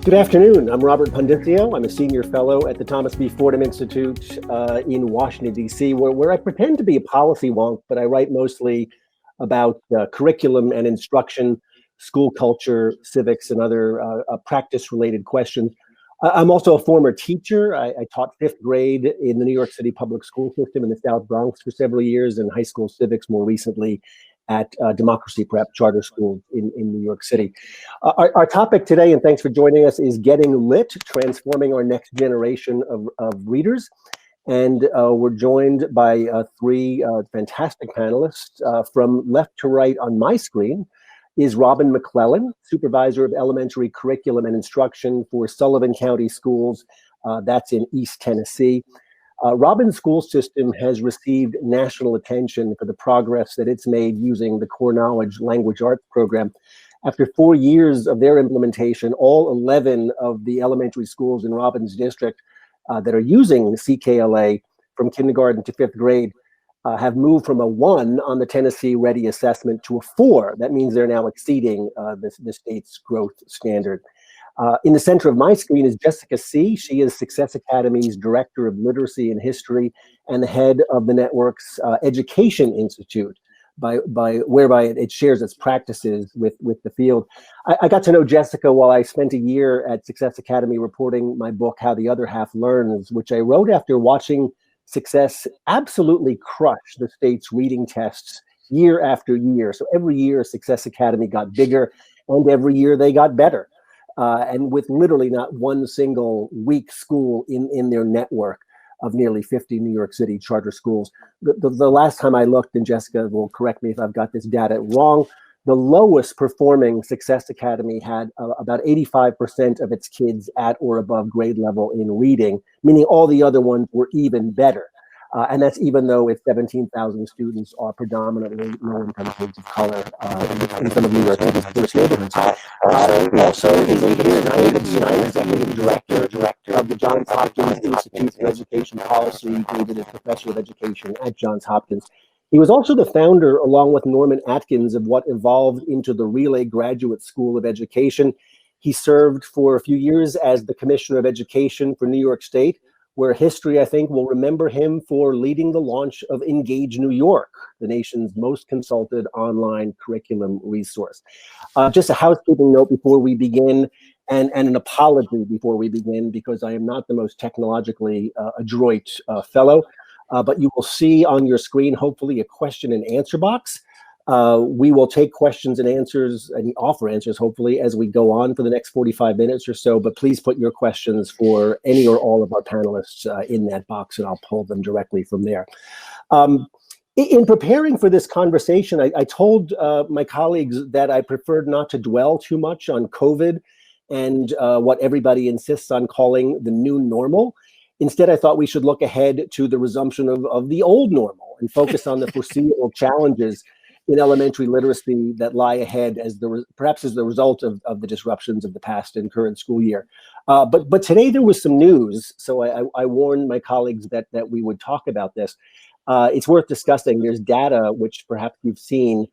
Good afternoon. I'm Robert Pondicio. I'm a senior fellow at the Thomas B. Fordham Institute in Washington, D.C., where I pretend to be a policy wonk, but I write mostly about curriculum and instruction, school culture, civics, and other practice-related questions. I'm also a former teacher. I taught fifth grade in the New York City public school system in the South Bronx for several years, and high school civics more recently at Democracy Prep charter school in New York City. Our topic today, and thanks for joining us, is Getting Lit, Transforming Our Next Generation of Readers. And we're joined by three fantastic panelists. From left to right on my screen is Robin McClellan, Supervisor of Elementary Curriculum and Instruction for Sullivan County Schools. That's in East Tennessee. Robin's school system has received national attention for the progress that it's made using the Core Knowledge Language Arts program. After 4 years of their implementation, all 11 of the elementary schools in Robin's district that are using CKLA from kindergarten to fifth grade have moved from a 1 on the Tennessee Ready assessment to a 4. That means they're now exceeding the state's growth standard. In the center of my screen is Jessica C. She is Success Academy's Director of Literacy and History and the head of the network's Education Institute, whereby it shares its practices with the field. I got to know Jessica while I spent a year at Success Academy reporting my book, How the Other Half Learns, which I wrote after watching Success absolutely crush the state's reading tests year after year. So every year Success Academy got bigger and every year they got better. And with literally not one single weak school in their network of nearly 50 New York City charter schools. The last time I looked, and Jessica will correct me if I've got this data wrong, the lowest performing Success Academy had about 85% of its kids at or above grade level in reading, meaning all the other ones were even better. And that's even though its 17,000 students are predominantly low-income kids of color in some of New York City's first neighborhoods. Also, is executive director of the Johns Hopkins Institute for Education Policy. David is professor of education at Johns Hopkins. He was also the founder, along with Norman Atkins, of what evolved into the Relay Graduate School of Education. He served for a few years as the Commissioner of Education for New York State, where history, I think, will remember him for leading the launch of Engage New York, the nation's most consulted online curriculum resource. Just a housekeeping note before we begin, and an apology before we begin, because I am not the most technologically adroit fellow, but you will see on your screen, hopefully, a question and answer box. We will take questions and answers and offer answers, hopefully, as we go on for the next 45 minutes or so. But please put your questions for any or all of our panelists in that box, and I'll pull them directly from there. In preparing for this conversation, I told my colleagues that I preferred not to dwell too much on COVID and what everybody insists on calling the new normal. Instead, I thought we should look ahead to the resumption of the old normal and focus on the foreseeable challenges in elementary literacy that lie ahead perhaps as the result of the disruptions of the past and current school year. But today there was some news, so I warned my colleagues that we would talk about this. It's worth discussing. There's data, which perhaps you've seen,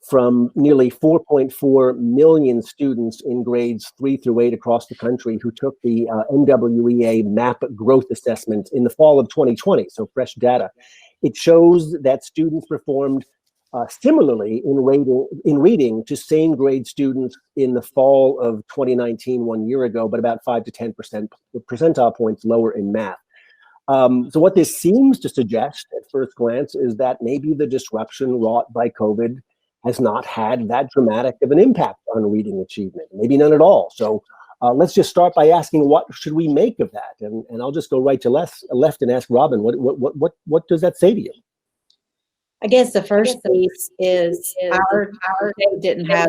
from nearly 4.4 million students in grades 3 through 8 across the country who took the NWEA MAP growth assessment in the fall of 2020, so fresh data. It shows that students performed similarly in reading to same grade students in the fall of 2019, 1 year ago, but about 5 to 10 percentile points lower in math. So what this seems to suggest at first glance is that maybe the disruption wrought by COVID has not had that dramatic of an impact on reading achievement, maybe none at all. So let's just start by asking, what should we make of that? And I'll just go right to left and ask Robin, what does that say to you? I guess the first piece is our state didn't have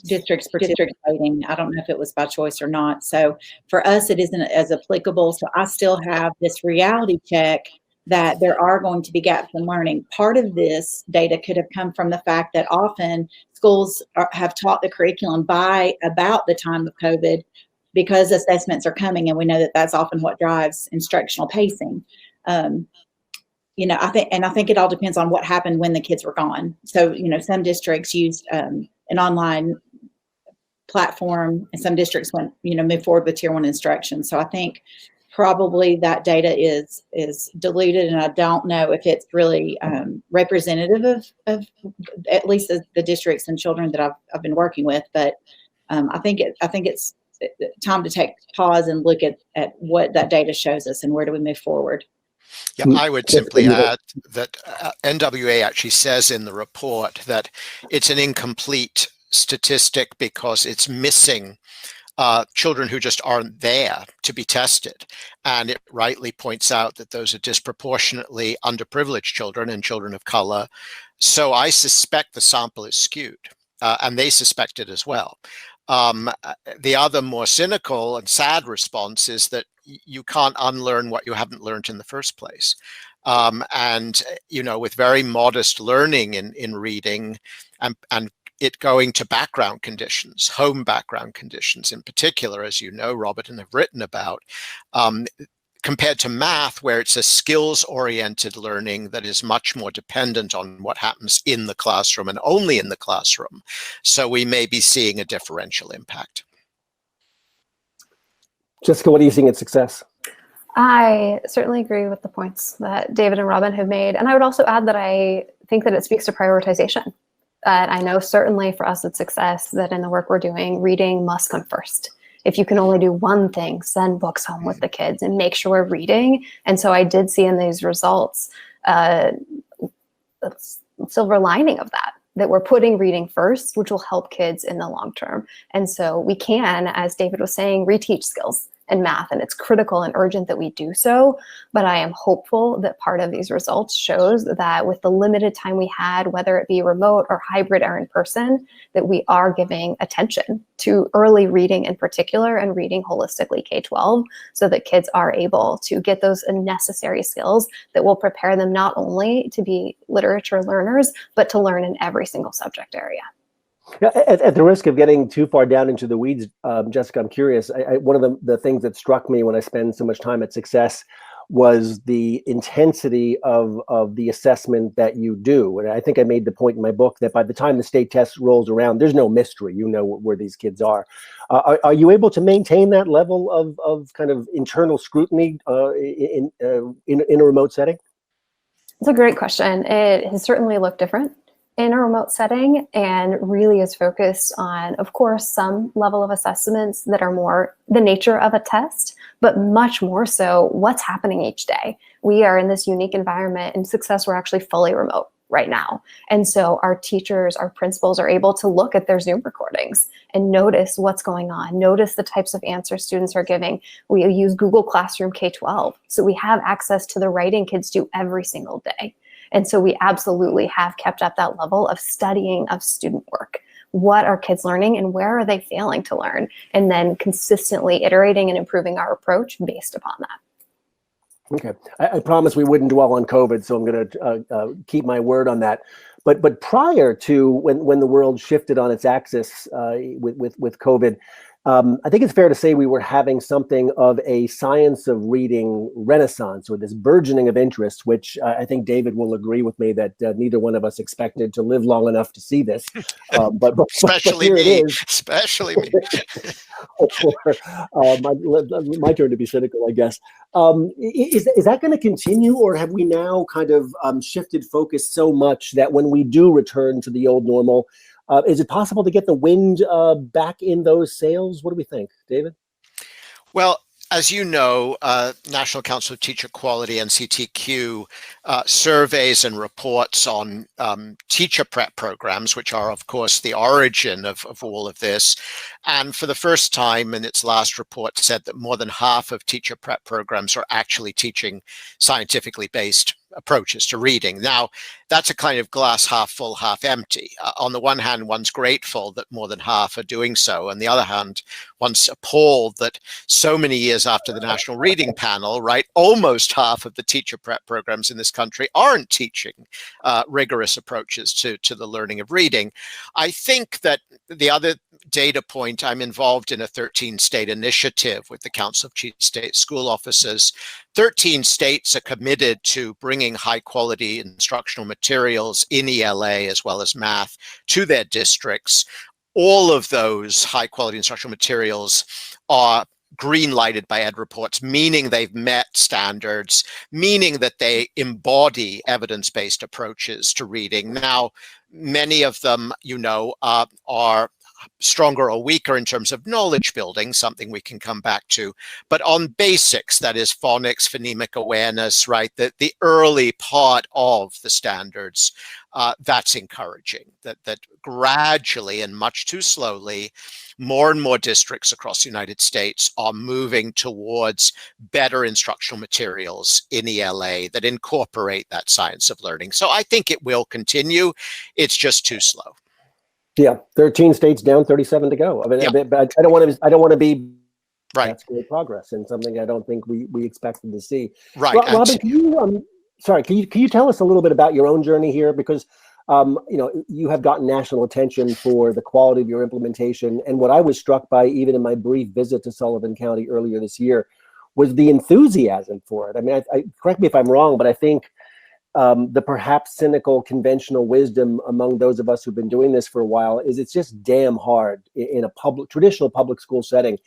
districts participating. I don't know if it was by choice or not. So for us, it isn't as applicable. So I still have this reality check that there are going to be gaps in learning. Part of this data could have come from the fact that often schools have taught the curriculum by about the time of COVID, because assessments are coming, and we know that that's often what drives instructional pacing. I think it all depends on what happened when the kids were gone. So, some districts used an online platform, and some districts went, moved forward with tier 1 instruction. So I think probably that data is diluted, and I don't know if it's really representative of at least the districts and children that I've been working with. But I think it's time to take pause and look at what that data shows us and where do we move forward. Yeah, I would simply add that NWA actually says in the report that it's an incomplete statistic because it's missing children who just aren't there to be tested. And it rightly points out that those are disproportionately underprivileged children and children of color. So I suspect the sample is skewed, and they suspect it as well. The other more cynical and sad response is that you can't unlearn what you haven't learned in the first place. And, with very modest learning in reading and it going to background conditions, home background conditions in particular, as you know, Robert, and have written about, compared to math, where it's a skills-oriented learning that is much more dependent on what happens in the classroom and only in the classroom. So we may be seeing a differential impact. Jessica, what are you seeing at success? I certainly agree with the points that David and Robin have made. And I would also add that I think that it speaks to prioritization. I know certainly for us at Success that in the work we're doing, reading must come first. If you can only do one thing, send books home with the kids and make sure we're reading. And so I did see in these results a silver lining of that we're putting reading first, which will help kids in the long term. And so we can, as David was saying, reteach skills and math, and it's critical and urgent that we do so. But I am hopeful that part of these results shows that with the limited time we had, whether it be remote or hybrid or in person, that we are giving attention to early reading in particular and reading holistically K-12 so that kids are able to get those necessary skills that will prepare them not only to be literature learners, but to learn in every single subject area. At the risk of getting too far down into the weeds, Jessica, I'm curious. One of the things that struck me when I spend so much time at Success was the intensity of the assessment that you do. And I think I made the point in my book that by the time the state test rolls around, there's no mystery. You know where these kids are. Are you able to maintain that level of kind of internal scrutiny in a remote setting? It's a great question. It has certainly looked different in a remote setting and really is focused on, of course, some level of assessments that are more the nature of a test, but much more so what's happening each day. We are in this unique environment. In Success, we're actually fully remote right now. And so our teachers, our principals are able to look at their Zoom recordings and notice what's going on, notice the types of answers students are giving. We use Google Classroom K-12. So we have access to the writing kids do every single day. And so we absolutely have kept up that level of studying of student work. What are kids learning and where are they failing to learn? And then consistently iterating and improving our approach based upon that. Okay, I promised we wouldn't dwell on COVID, so I'm going to keep my word on that. But prior to when the world shifted on its axis with COVID, I think it's fair to say we were having something of a science of reading renaissance, or this burgeoning of interest, which I think David will agree with me that neither one of us expected to live long enough to see this. But especially here me. it is. Especially me. My turn to be cynical, I guess. Is that going to continue, or have we now kind of shifted focus so much that when we do return to the old normal, is it possible to get the wind back in those sails? What do we think, David? Well, as you know, National Council of Teacher Quality, NCTQ, surveys and reports on teacher prep programs, which are, of course, the origin of all of this. And for the first time in its last report said that more than half of teacher prep programs are actually teaching scientifically based approaches to reading. Now, that's a kind of glass half full, half empty. On the one hand, one's grateful that more than half are doing so. On the other hand, one's appalled that so many years after the National Reading Panel, right, almost half of the teacher prep programs in this country aren't teaching rigorous approaches to the learning of reading. I think that the other data point, I'm involved in a 13-state initiative with the Council of Chief State School Officers. 13 states are committed to bringing high-quality instructional materials in ELA as well as math to their districts. all of those high quality instructional materials are green lighted by ed reports, meaning they've met standards, meaning that they embody evidence-based approaches to reading. Now, many of them, are stronger or weaker in terms of knowledge building, something we can come back to. But on basics, that is phonics, phonemic awareness, right, the early part of the standards, that's encouraging, that gradually and much too slowly, more and more districts across the United States are moving towards better instructional materials in ELA that incorporate that science of learning. So I think it will continue. It's just too slow. Yeah, 13 states down, 37 to go. I mean, Yeah. but I don't want to be Right. That's great progress and something I don't think we expected to see. Right. Robin, can you tell us a little bit about your own journey here? Because you have gotten national attention for the quality of your implementation. And what I was struck by, even in my brief visit to Sullivan County earlier this year, was the enthusiasm for it. I mean, I correct me if I'm wrong, but I think the perhaps cynical conventional wisdom among those of us who've been doing this for a while is it's just damn hard in a traditional public school setting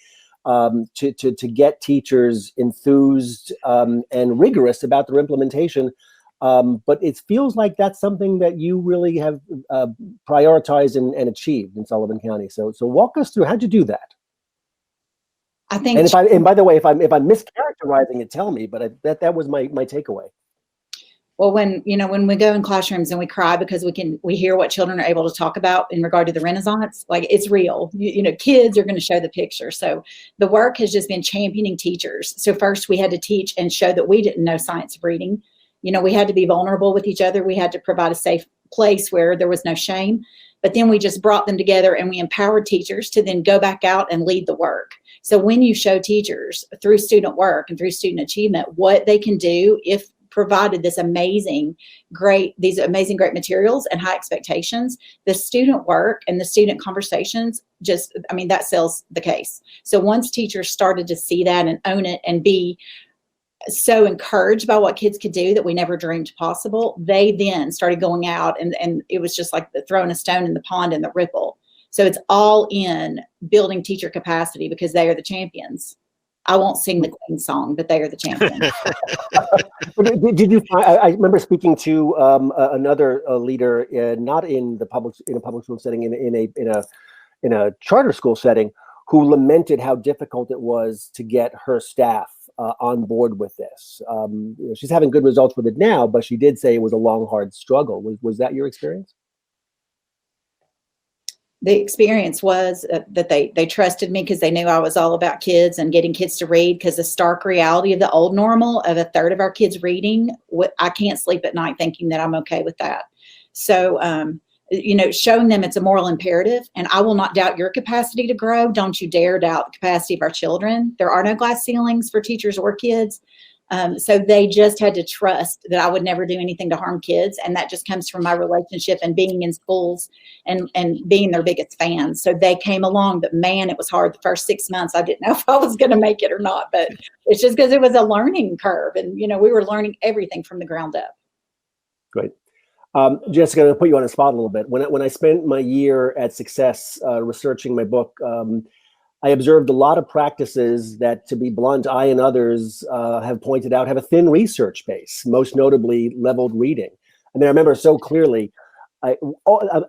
to get teachers enthused and rigorous about their implementation. But it feels like that's something that you really have prioritized and achieved in Sullivan County. So walk us through, how'd you do that? I think, and by the way, if I'm mischaracterizing it, tell me. But that was my takeaway. well, when we go in classrooms and we cry because we hear what children are able to talk about in regard to the Renaissance, like it's real. Kids are going to show the picture. So the work has just been championing teachers. So first we had to teach and show that we didn't know science of reading. We had to be vulnerable with each other. We had to provide a safe place where there was no shame. But then we just brought them together and we empowered teachers to then go back out and lead the work. So when you show teachers through student work and through student achievement what they can do if provided these amazing great materials and high expectations, the student work and the student conversations that sells the case. So once teachers started to see that and own it and be so encouraged by what kids could do that we never dreamed possible, they then started going out and it was just like throwing a stone in the pond and the ripple. So it's all in building teacher capacity because they are the champions. I won't sing the Queen song, but they are the champions. Did you find? I remember speaking to another leader, not in a public school setting, in a charter school setting, who lamented how difficult it was to get her staff on board with this. She's having good results with it now, but she did say it was a long, hard struggle. Was that your experience? The experience was that they trusted me because they knew I was all about kids and getting kids to read, because the stark reality of the old normal of a third of our kids reading, I can't sleep at night thinking that I'm okay with that. So, showing them it's a moral imperative and I will not doubt your capacity to grow. Don't you dare doubt the capacity of our children. There are no glass ceilings for teachers or kids. So they just had to trust that I would never do anything to harm kids. And that just comes from my relationship and being in schools and being their biggest fans. So they came along, but man, it was hard. The first 6 months, I didn't know if I was going to make it or not, but it's just because it was a learning curve. And, we were learning everything from the ground up. Great. Jessica, I'm going to put you on the spot a little bit. When I spent my year at Success researching my book, I observed a lot of practices that, to be blunt, I and others have pointed out have a thin research base, most notably leveled reading. I mean, I remember so clearly,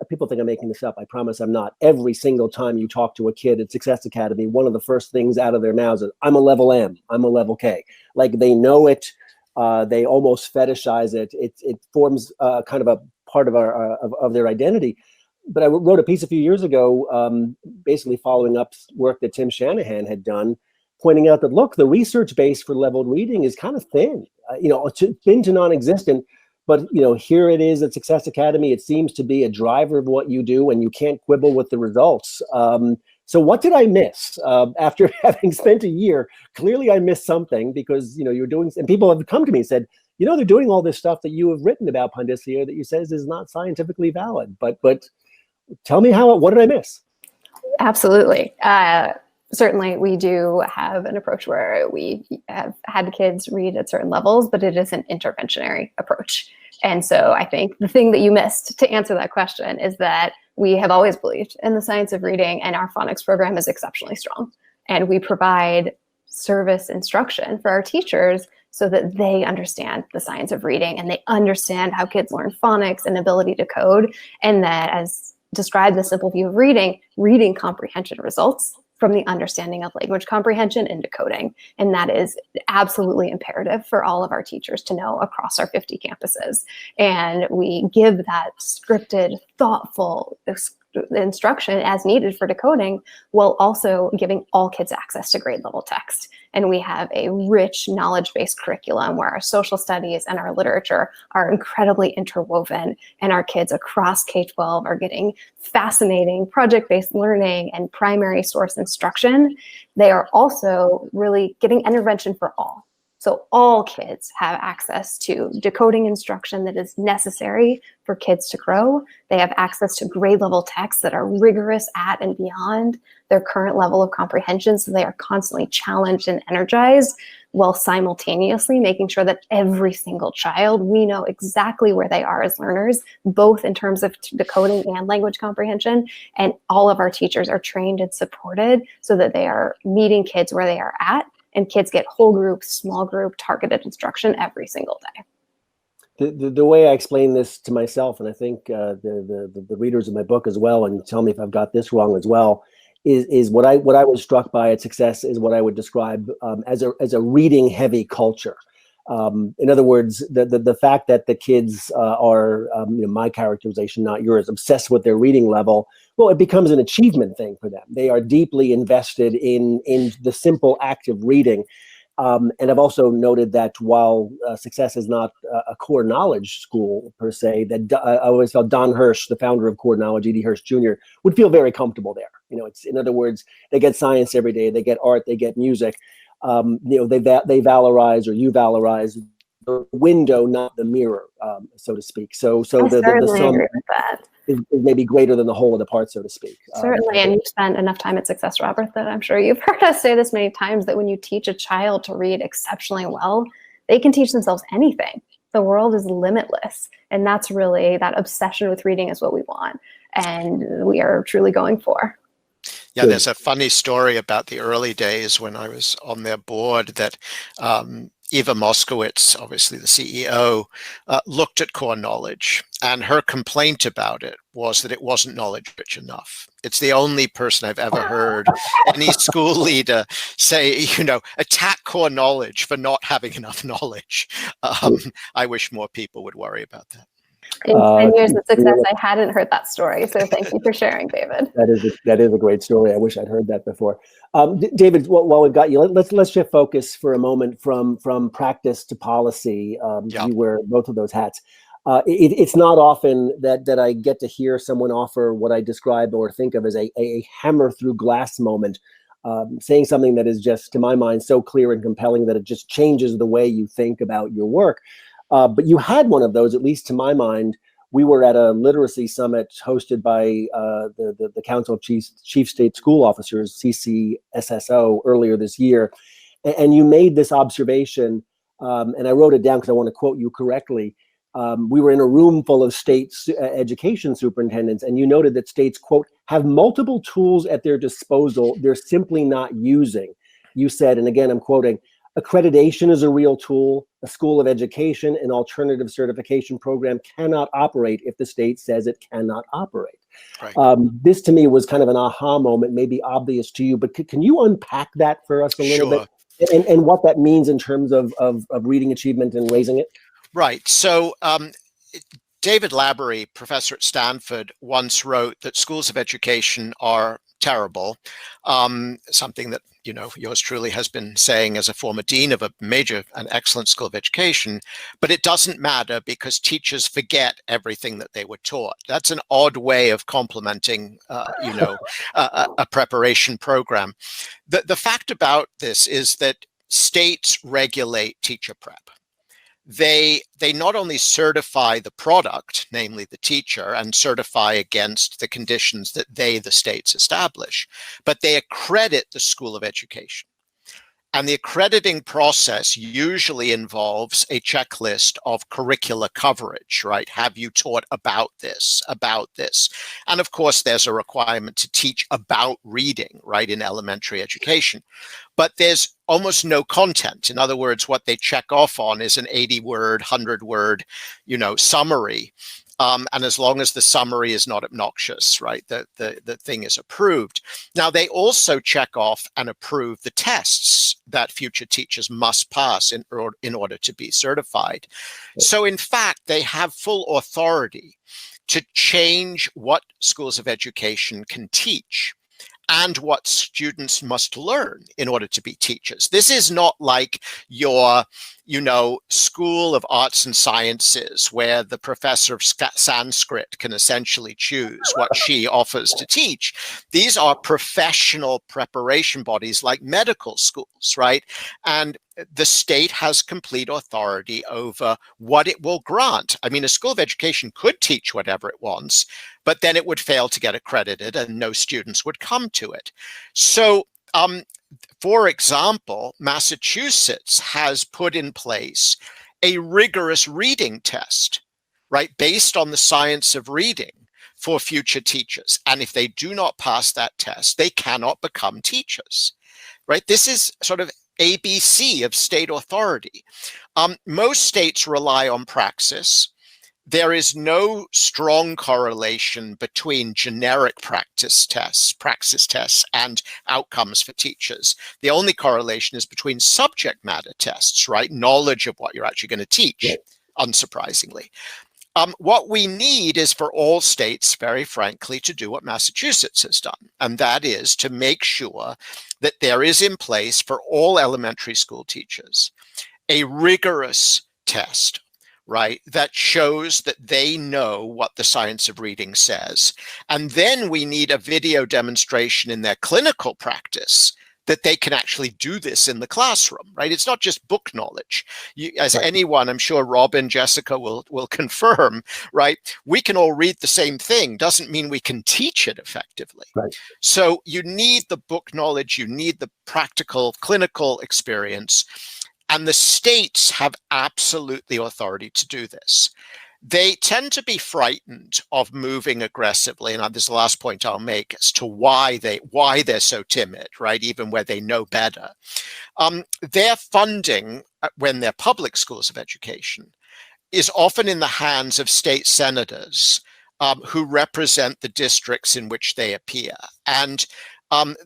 people think I'm making this up. I promise I'm not. Every single time you talk to a kid at Success Academy, one of the first things out of their mouths is, I'm a level M, I'm a level K. Like they know it. They almost fetishize it. It forms kind of a part of their identity. But I wrote a piece a few years ago, basically following up work that Tim Shanahan had done, pointing out that, look, the research base for leveled reading is kind of thin, thin to non-existent. But, here it is at Success Academy. It seems to be a driver of what you do, and you can't quibble with the results. So what did I miss after having spent a year? Clearly, I missed something because, you're doing, and people have come to me and said, they're doing all this stuff that you have written about Pandysio that you says is not scientifically valid. But tell me what did I miss? Absolutely. Certainly, we do have an approach where we have had kids read at certain levels, but it is an interventionary approach. And so I think the thing that you missed to answer that question is that we have always believed in the science of reading, and our phonics program is exceptionally strong. And we provide service instruction for our teachers so that they understand the science of reading and they understand how kids learn phonics and ability to code. And that, as described, the simple view of reading, reading comprehension results from the understanding of language comprehension and decoding. And that is absolutely imperative for all of our teachers to know across our 50 campuses. And we give that scripted, thoughtful instruction as needed for decoding, while also giving all kids access to grade level text. And we have a rich knowledge-based curriculum where our social studies and our literature are incredibly interwoven, and our kids across K-12 are getting fascinating project-based learning and primary source instruction. They are also really getting intervention for all. So all kids have access to decoding instruction that is necessary for kids to grow. They have access to grade level texts that are rigorous at and beyond their current level of comprehension. So they are constantly challenged and energized, while simultaneously making sure that every single child, we know exactly where they are as learners, both in terms of decoding and language comprehension. And all of our teachers are trained and supported so that they are meeting kids where they are at. And kids get whole group, small group, targeted instruction every single day. The way I explain this to myself, and I think the readers of my book as well, and tell me if I've got this wrong as well, is what I was struck by at Success is what I would describe as a reading heavy culture. In other words, the fact that the kids are, my characterization, not yours, obsessed with their reading level, well, it becomes an achievement thing for them. They are deeply invested in the simple act of reading. And I've also noted that while Success is not a core knowledge school per se, that I always felt Don Hirsch, the founder of Core Knowledge, E.D. Hirsch Jr., would feel very comfortable there. It's, in other words, they get science every day, they get art, they get music. They valorize, or you valorize the window, not the mirror, so to speak. So the sum agree with that. Is maybe greater than the whole of the part, so to speak. Certainly, and you've spent enough time at Success, Robert, that I'm sure you've heard us say this many times, that when you teach a child to read exceptionally well, they can teach themselves anything. The world is limitless, and that's really, that obsession with reading is what we want, and we are truly going for. Yeah, there's a funny story about the early days when I was on their board that Eva Moskowitz, obviously the CEO, looked at Core Knowledge, and her complaint about it was that it wasn't knowledge rich enough. It's the only person I've ever heard any school leader say, attack Core Knowledge for not having enough knowledge. I wish more people would worry about that. In 10 years of Success, I hadn't heard that story. So thank you for sharing, David. That is a great story. I wish I'd heard that before. David, while we've got you, let's shift focus for a moment from practice to policy. You wear both of those hats. It's not often that I get to hear someone offer what I describe or think of as a hammer through glass moment, saying something that is just, to my mind, so clear and compelling that it just changes the way you think about your work. But you had one of those, at least to my mind. We were at a literacy summit hosted by the Council of Chief State School Officers, CCSSO, earlier this year. And you made this observation, and I wrote it down because I want to quote you correctly. We were in a room full of state education superintendents, and you noted that states, quote, have multiple tools at their disposal they're simply not using. You said, and again, I'm quoting, accreditation is a real tool. A school of education, an alternative certification program cannot operate if the state says it cannot operate. Right. This to me was kind of an aha moment, maybe obvious to you, but can you unpack that for us a little bit? And what that means in terms of reading achievement and raising it? Right. So David Labaree, professor at Stanford, once wrote that schools of education are terrible, something that yours truly has been saying as a former dean of a major and excellent school of education, but it doesn't matter because teachers forget everything that they were taught. That's an odd way of complimenting, a preparation program. The fact about this is that states regulate teacher prep. They not only certify the product, namely the teacher, and certify against the conditions that the states establish, but they accredit the school of education. And the accrediting process usually involves a checklist of curricula coverage, right? Have you taught about this, about this? And of course, there's a requirement to teach about reading, right, in elementary education. But there's almost no content. In other words, what they check off on is an 80-word, 100-word, summary. And as long as the summary is not obnoxious, right, the thing is approved. Now, they also check off and approve the tests that future teachers must pass in order to be certified. So, in fact, they have full authority to change what schools of education can teach and what students must learn in order to be teachers. This is not like your, School of Arts and Sciences, where the professor of Sanskrit can essentially choose what she offers to teach. These are professional preparation bodies like medical schools, right? And the state has complete authority over what it will grant. I mean, a school of education could teach whatever it wants, but then it would fail to get accredited and no students would come to it. So, for example, Massachusetts has put in place a rigorous reading test, right, based on the science of reading for future teachers. And if they do not pass that test, they cannot become teachers, right? This is sort of ABC of state authority. Most states rely on praxis. There is no strong correlation between generic praxis tests, and outcomes for teachers. The only correlation is between subject matter tests, right? Knowledge of what you're actually going to teach, unsurprisingly. What we need is for all states, very frankly, to do what Massachusetts has done, and that is to make sure that there is in place for all elementary school teachers a rigorous test, right, that shows that they know what the science of reading says. And then we need a video demonstration in their clinical practice that they can actually do this in the classroom, right? It's not just book knowledge. As anyone, I'm sure Robin, Jessica will confirm, right? We can all read the same thing, doesn't mean we can teach it effectively. Right. So you need the book knowledge, you need the practical clinical experience, and the states have absolutely authority to do this. They tend to be frightened of moving aggressively, and this is the last point I'll make as to why they're so timid, right? Even where they know better. Their funding, when they're public schools of education, is often in the hands of state senators who represent the districts in which they appear. And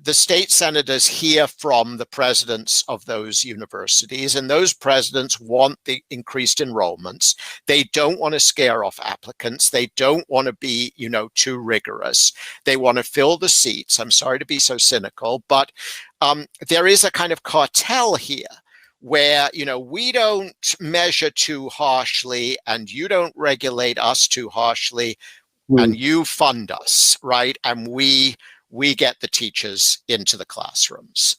the state senators hear from the presidents of those universities, and those presidents want the increased enrollments. They don't want to scare off applicants. They don't want to be, too rigorous. They want to fill the seats. I'm sorry to be so cynical, but there is a kind of cartel here where, we don't measure too harshly and you don't regulate us too harshly and you fund us, right? And we get the teachers into the classrooms.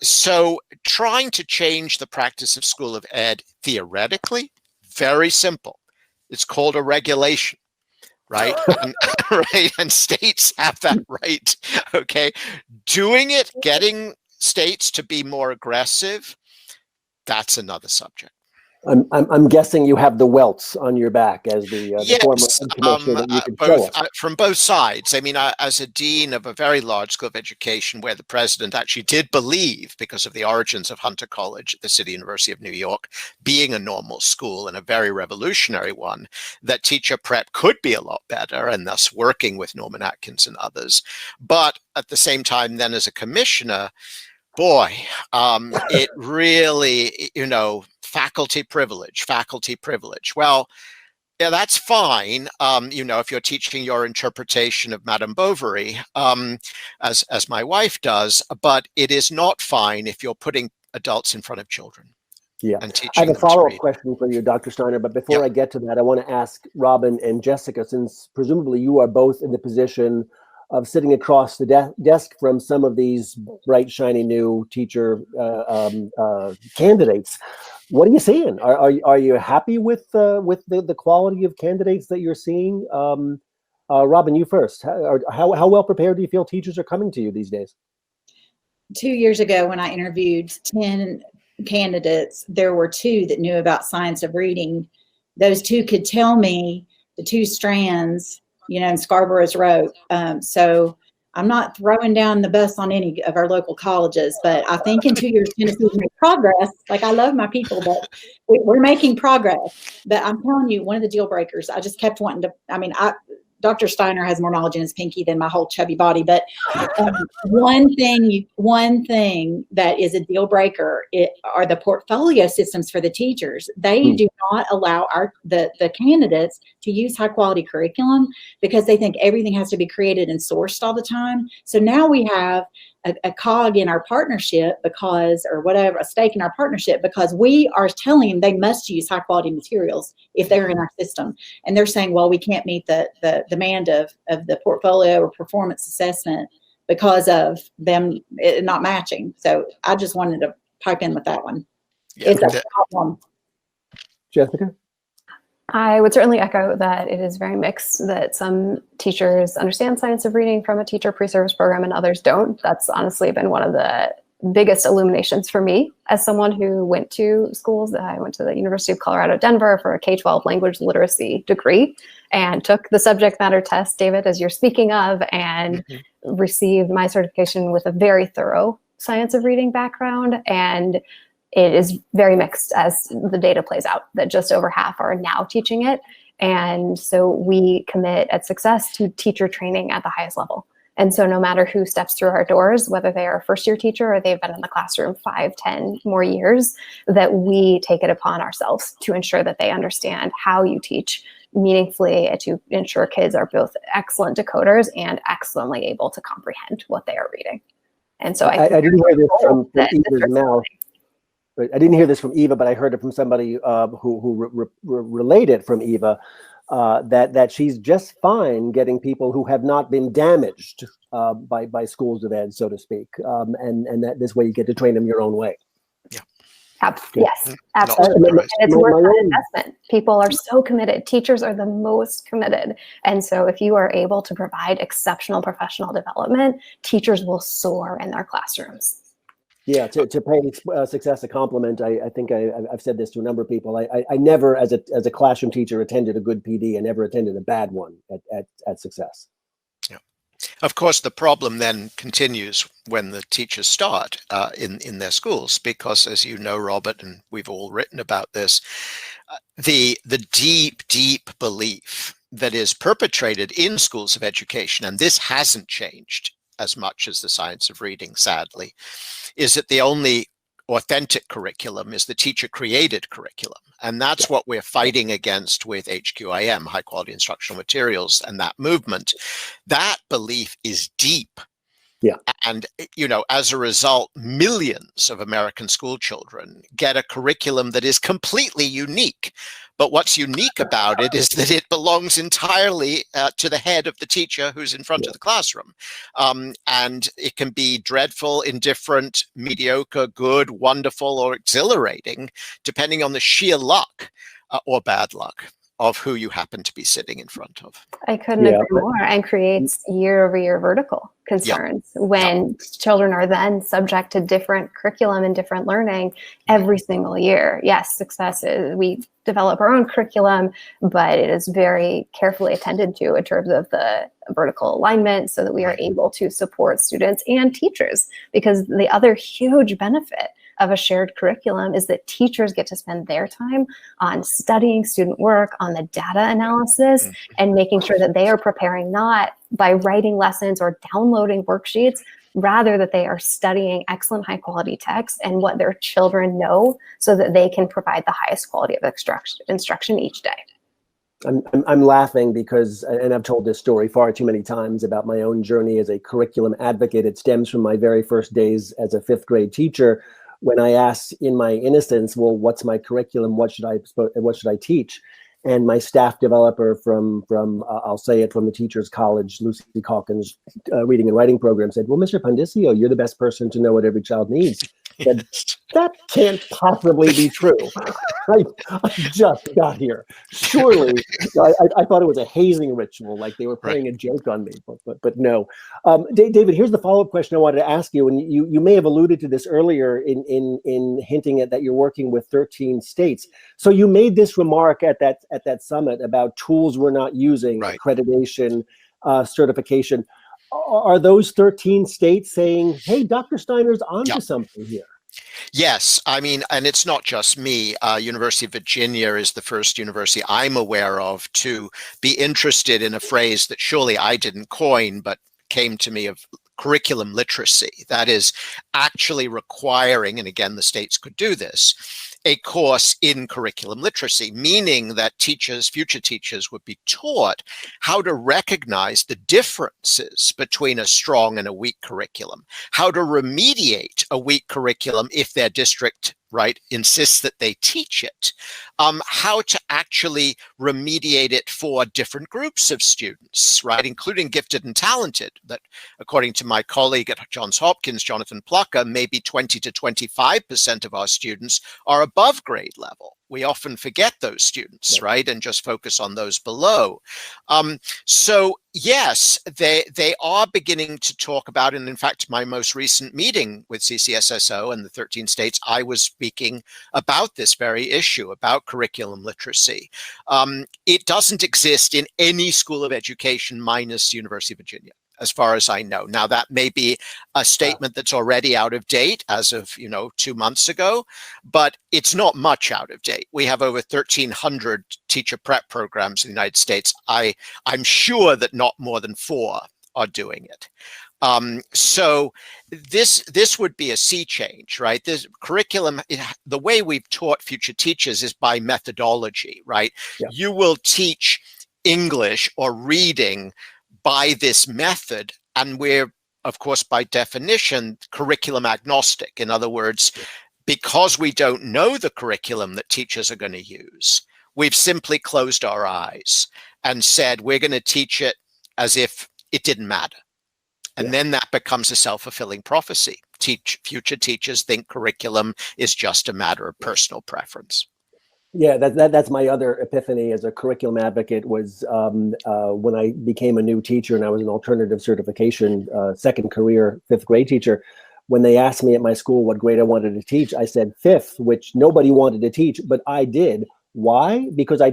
So trying to change the practice of School of Ed theoretically, very simple. It's called a regulation, right? And states have that right, okay? Doing it, getting states to be more aggressive, that's another subject. I'm guessing you have the welts on your back as the former commissioner that you can show us. From both sides. I mean, as a dean of a very large school of education where the president actually did believe, because of the origins of Hunter College at the City University of New York, being a normal school and a very revolutionary one, that teacher prep could be a lot better, and thus working with Norman Atkins and others. But at the same time, then as a commissioner, boy, it really, faculty privilege. Well, yeah, that's fine, if you're teaching your interpretation of Madame Bovary, as my wife does, but it is not fine if you're putting adults in front of children. Yeah, and teaching I have a them to follow-up read. question for you, Dr. Steiner, but before I get to that, I want to ask Robin and Jessica, since presumably you are both in the position of sitting across the desk from some of these bright, shiny new teacher candidates. What are you seeing? Are you happy with the quality of candidates that you're seeing? Robin, you first. How well prepared do you feel teachers are coming to you these days? 2 years ago when I interviewed 10 candidates, there were 2 that knew about science of reading. Those 2 could tell me the 2 strands, in Scarborough's wrote. So I'm not throwing down the bus on any of our local colleges, but I think in 2 years, Tennessee's made progress. Like, I love my people, but we're making progress. But I'm telling you, one of the deal breakers, I just kept wanting to, Dr. Steiner has more knowledge in his pinky than my whole chubby body, but one thing that is a deal breaker are the portfolio systems for the teachers. They do not allow the candidates to use high quality curriculum because they think everything has to be created and sourced all the time. So now we have a cog in our partnership a stake in our partnership because we are telling them they must use high quality materials if they're in our system. And they're saying, well, we can't meet the demand of the portfolio or performance assessment because of them not matching. So I just wanted to pipe in with that one. Yeah. It's a problem. Jessica? I would certainly echo that it is very mixed, that some teachers understand science of reading from a teacher pre-service program and others don't. That's honestly been one of the biggest illuminations for me as someone who went to schools. I went to the University of Colorado, Denver for a K-12 language literacy degree and took the subject matter test, David, as you're speaking of, and received my certification with a very thorough science of reading background. And it is very mixed as the data plays out, that just over half are now teaching it. And so we commit at Success to teacher training at the highest level. And so no matter who steps through our doors, whether they are a first-year teacher or they've been in the classroom 5, 10 more years, that we take it upon ourselves to ensure that they understand how you teach meaningfully and to ensure kids are both excellent decoders and excellently able to comprehend what they are reading. And so I didn't hear this from Eva's mouth. I didn't hear this from Eva, but I heard it from somebody who relayed it from Eva, that she's just fine getting people who have not been damaged by schools of ed, so to speak, and that this way you get to train them your own way. Yeah. Yes, absolutely. And it's worth that investment. People are so committed. Teachers are the most committed. And so if you are able to provide exceptional professional development, teachers will soar in their classrooms. Yeah, to pay Success a compliment, I think I've said this to a number of people. I never, as a classroom teacher, attended a good PD. I never attended a bad one at Success. Yeah. Of course, the problem then continues when the teachers start in their schools, because as you know, Robert, and we've all written about this, the deep belief that is perpetrated in schools of education, and this hasn't changed as much as the science of reading, sadly, is that the only authentic curriculum is the teacher created curriculum. And that's what we're fighting against with HQIM, high quality instructional materials, and that movement. That belief is deep. Yeah. And, as a result, millions of American school children get a curriculum that is completely unique. But what's unique about it is that it belongs entirely to the head of the teacher who's in front of the classroom. And it can be dreadful, indifferent, mediocre, good, wonderful, or exhilarating, depending on the sheer luck or bad luck of who you happen to be sitting in front of. I couldn't agree more, and creates year-over-year vertical concerns when children are then subject to different curriculum and different learning every single year. Yes, Success is, we develop our own curriculum, but it is very carefully attended to in terms of the vertical alignment so that we are able to support students and teachers, because the other huge benefit of a shared curriculum is that teachers get to spend their time on studying student work, on the data analysis, and making sure that they are preparing not by writing lessons or downloading worksheets, rather that they are studying excellent high quality texts and what their children know so that they can provide the highest quality of instruction each day. I'm laughing because, and I've told this story far too many times about my own journey as a curriculum advocate. It stems from my very first days as a 5th grade teacher, when I asked in my innocence, well, what's my curriculum? What should I teach? And my staff developer from I'll say it, from the Teachers College, Lucy Calkins reading and writing program said, well, Mr. Pandisio, you're the best person to know what every child needs. said, that can't possibly be true. I just got here. Surely, I thought it was a hazing ritual, like they were playing a joke on me, but no. David, here's the follow-up question I wanted to ask you, and you may have alluded to this earlier in hinting at that you're working with 13 states. So you made this remark at that summit about tools we're not using, accreditation, certification. Are those 13 states saying, hey, Dr. Steiner's onto something here? Yes, I mean, and it's not just me. University of Virginia is the first university I'm aware of to be interested in a phrase that surely I didn't coin, but came to me of curriculum literacy. That is actually requiring, and again, the states could do this, a course in curriculum literacy, meaning that teachers, future teachers, would be taught how to recognize the differences between a strong and a weak curriculum, how to remediate a weak curriculum if their district insists that they teach it, how to actually remediate it for different groups of students, including gifted and talented, that according to my colleague at Johns Hopkins, Jonathan Plucker, maybe 20 to 25% of our students are above grade level. We often forget those students, and just focus on those below. So yes, they are beginning to talk about, and in fact, my most recent meeting with CCSSO and the 13 states, I was speaking about this very issue, about curriculum literacy. It doesn't exist in any school of education minus University of Virginia, as far as I know. Now, that may be a statement that's already out of date as of 2 months ago, but it's not much out of date. We have over 1,300 teacher prep programs in the United States. I'm sure that not more than 4 are doing it. So this would be a sea change, right? This curriculum, the way we've taught future teachers is by methodology, right? Yeah. You will teach English or reading by this method, and we're, of course, by definition, curriculum agnostic. In other words, because we don't know the curriculum that teachers are going to use, we've simply closed our eyes and said we're going to teach it as if it didn't matter. And then that becomes a self-fulfilling prophecy. Future teachers think curriculum is just a matter of personal preference. Yeah, that's my other epiphany as a curriculum advocate was when I became a new teacher and I was an alternative certification, second career, 5th grade teacher. When they asked me at my school what grade I wanted to teach, I said 5th, which nobody wanted to teach, but I did. Why? Because I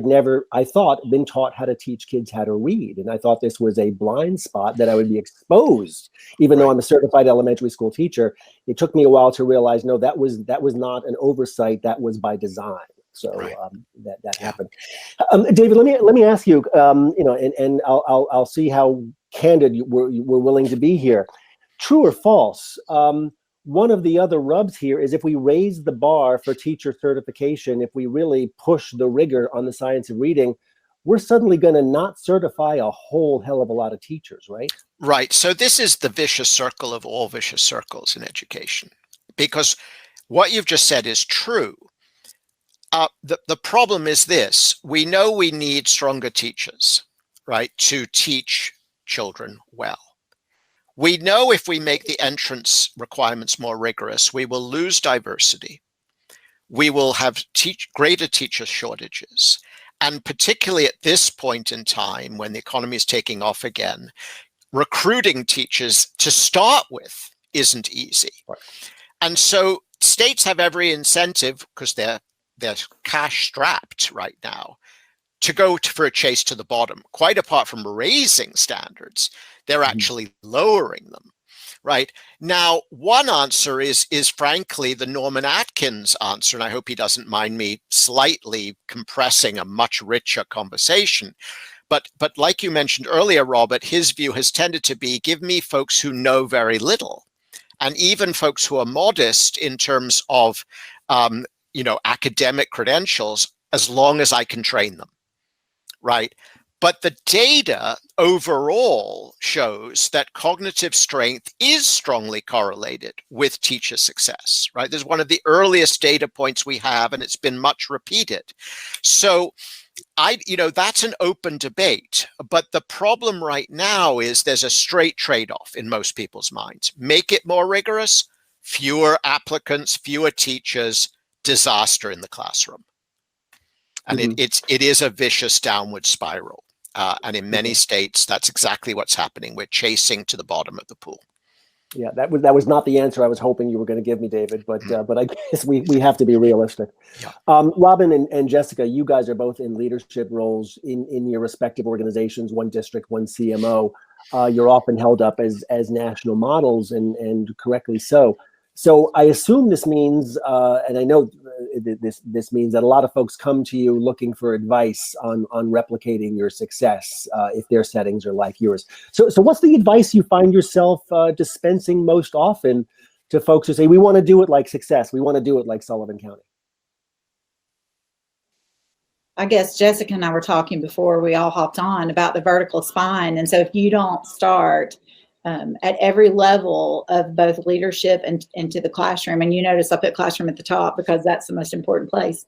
thought, been taught how to teach kids how to read. And I thought this was a blind spot that I would be exposed, even though I'm a certified elementary school teacher. It took me a while to realize, no, that was not an oversight. That was by design. So that happened. David, let me ask you, and I'll see how candid we're willing to be here. True or false? One of the other rubs here is if we raise the bar for teacher certification, if we really push the rigor on the science of reading, we're suddenly going to not certify a whole hell of a lot of teachers, right? Right. So this is the vicious circle of all vicious circles in education, because what you've just said is true. The problem is this: we know we need stronger teachers, to teach children well. We know if we make the entrance requirements more rigorous, we will lose diversity. We will have greater teacher shortages. And particularly at this point in time, when the economy is taking off again, recruiting teachers to start with isn't easy. Right. And so states have every incentive, because they're cash strapped right now, to go for a chase to the bottom. Quite apart from raising standards, they're actually lowering them. Right now, one answer is frankly the Norman Atkins answer, and I hope he doesn't mind me slightly compressing a much richer conversation. But like you mentioned earlier, Robert, his view has tended to be: give me folks who know very little, and even folks who are modest in terms of academic credentials, as long as I can train them. Right. But the data overall shows that cognitive strength is strongly correlated with teacher success, right? This is one of the earliest data points we have, and it's been much repeated. So that's an open debate. But the problem right now is there's a straight trade-off in most people's minds. Make it more rigorous, fewer applicants, fewer teachers, disaster in the classroom. And it is a vicious downward spiral. And in many states, that's exactly what's happening. We're chasing to the bottom of the pool. Yeah, that was not the answer I was hoping you were going to give me, David. But I guess we have to be realistic. Yeah. Robin and Jessica, you guys are both in leadership roles in your respective organizations. One district, one CMO. You're often held up as national models, and correctly so. So I assume this means, and I know this means that a lot of folks come to you looking for advice on replicating your success if their settings are like yours. So what's the advice you find yourself dispensing most often to folks who say, we want to do it like Success, we want to do it like Sullivan County? I guess Jessica and I were talking before we all hopped on about the vertical spine. And so if you don't start at every level of both leadership and into the classroom, and you notice I put classroom at the top because that's the most important place,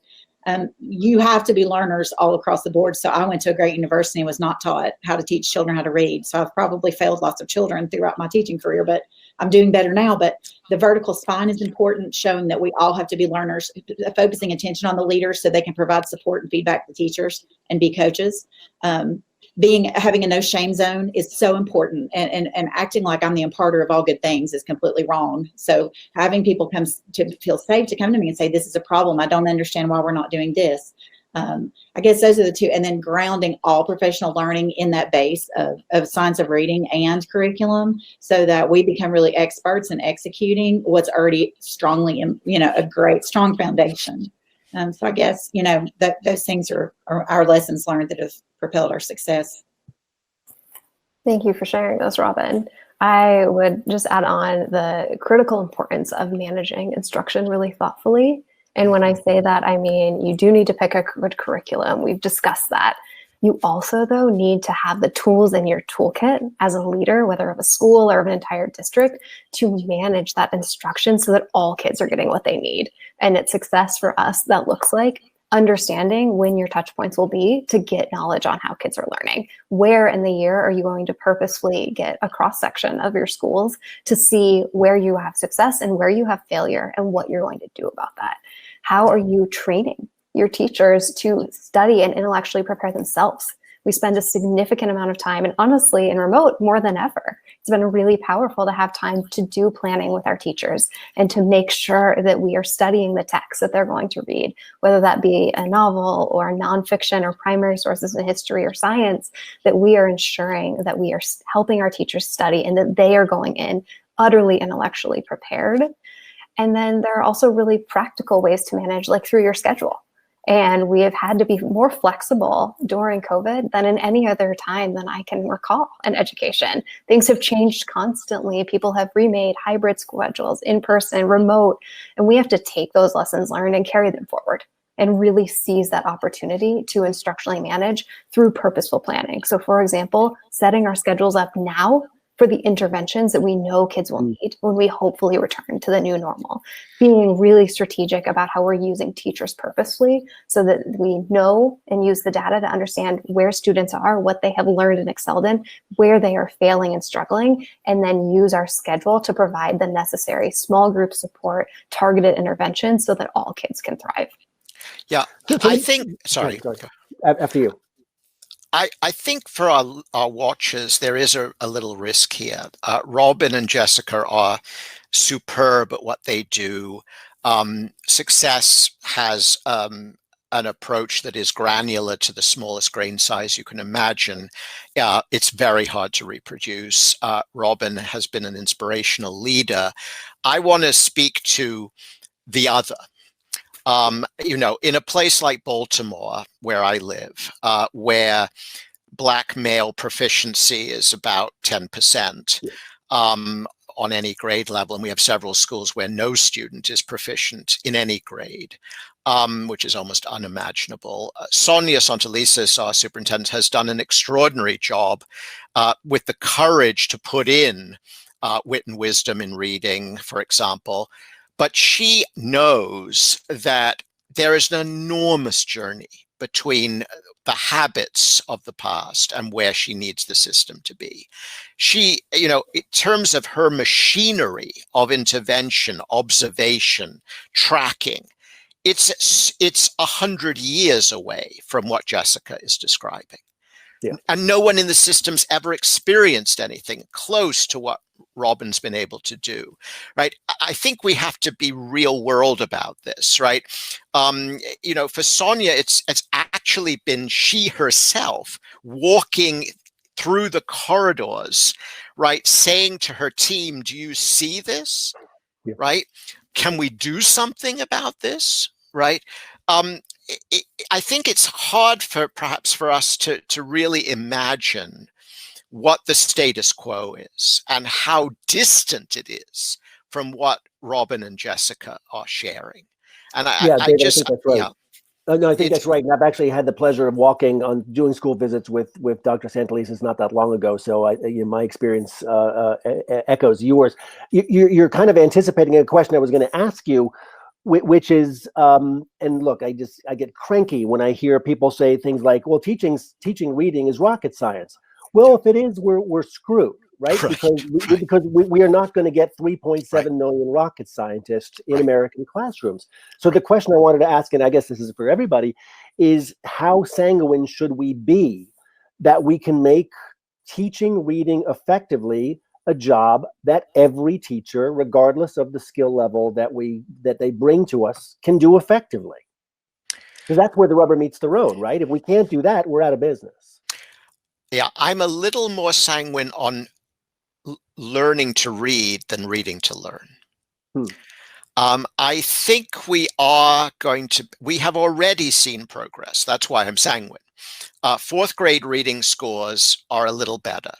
you have to be learners all across the board. So I went to a great university and was not taught how to teach children how to read. So I've probably failed lots of children throughout my teaching career, but I'm doing better now. But the vertical spine is important, showing that we all have to be learners, focusing attention on the leaders so they can provide support and feedback to teachers and be coaches. Having a no shame zone is so important, and acting like I'm the imparter of all good things is completely wrong. So having people come to feel safe to come to me and say, this is a problem, I don't understand why we're not doing this. I guess those are the two. And then grounding all professional learning in that base of science of reading and curriculum, so that we become really experts in executing what's already strongly, a great, strong foundation. So I guess, that those things are our lessons learned that have propelled our success. Thank you for sharing those, Robin. I would just add on the critical importance of managing instruction really thoughtfully. And when I say that, I mean, you do need to pick a good curriculum. We've discussed that. You also, though, need to have the tools in your toolkit as a leader, whether of a school or of an entire district, to manage that instruction so that all kids are getting what they need. And at Success for us, that looks like understanding when your touch points will be to get knowledge on how kids are learning. Where in the year are you going to purposefully get a cross-section of your schools to see where you have success and where you have failure and what you're going to do about that? How are you training your teachers to study and intellectually prepare themselves? We spend a significant amount of time, and honestly, in remote more than ever. It's been really powerful to have time to do planning with our teachers and to make sure that we are studying the text that they're going to read, whether that be a novel or nonfiction or primary sources in history or science, that we are ensuring that we are helping our teachers study and that they are going in utterly intellectually prepared. And then there are also really practical ways to manage, like through your schedule. And we have had to be more flexible during COVID than in any other time than I can recall in education. Things have changed constantly. People have remade hybrid schedules, in-person, remote, and we have to take those lessons learned and carry them forward and really seize that opportunity to instructionally manage through purposeful planning. So for example, setting our schedules up now for the interventions that we know kids will need when we hopefully return to the new normal. Being really strategic about how we're using teachers purposefully so that we know and use the data to understand where students are, what they have learned and excelled in, where they are failing and struggling, and then use our schedule to provide the necessary small group support, targeted interventions so that all kids can thrive. Yeah, I think, sorry. After you. I think for our watchers, there is a little risk here. Robin and Jessica are superb at what they do. Success has an approach that is granular to the smallest grain size you can imagine. It's very hard to reproduce. Robin has been an inspirational leader. I want to speak to the other. In a place like Baltimore, where I live, where Black male proficiency is about 10% on any grade level, and we have several schools where no student is proficient in any grade, which is almost unimaginable. Sonia Santelises, our superintendent, has done an extraordinary job with the courage to put in wit and wisdom in reading, for example. But she knows that there is an enormous journey between the habits of the past and where she needs the system to be. She, you know, in terms of her machinery of intervention, observation, tracking, it's 100 years away from what Jessica is describing. Yeah. And no one in the system's ever experienced anything close to what Robin's been able to do, right? I think we have to be real world about this, right? You know, for Sonia, it's actually been she herself walking through the corridors, right? Saying to her team, do you see this? Yeah. Right? Can we do something about this? Right? I think it's hard perhaps for us to really imagine what the status quo is and how distant it is from what Robin and Jessica are sharing. And Yeah, I David, just, I think that's right. yeah. No, I think that's right. And I've actually had the pleasure of doing school visits with Dr. Santelises not that long ago. So my experience echoes yours. You're kind of anticipating a question I was going to ask you, which is, and look, I get cranky when I hear people say things like, well, teaching reading is rocket science. Well, if it is, we're screwed, right? Because we are not going to get 3.7 million rocket scientists in American classrooms. So the question I wanted to ask, and I guess this is for everybody, is how sanguine should we be that we can make teaching reading effectively a job that every teacher, regardless of the skill level that they bring to us, can do effectively? Because that's where the rubber meets the road, right? If we can't do that, we're out of business. Yeah, I'm a little more sanguine on learning to read than reading to learn. I think we have already seen progress. That's why I'm sanguine. Fourth grade reading scores are a little better.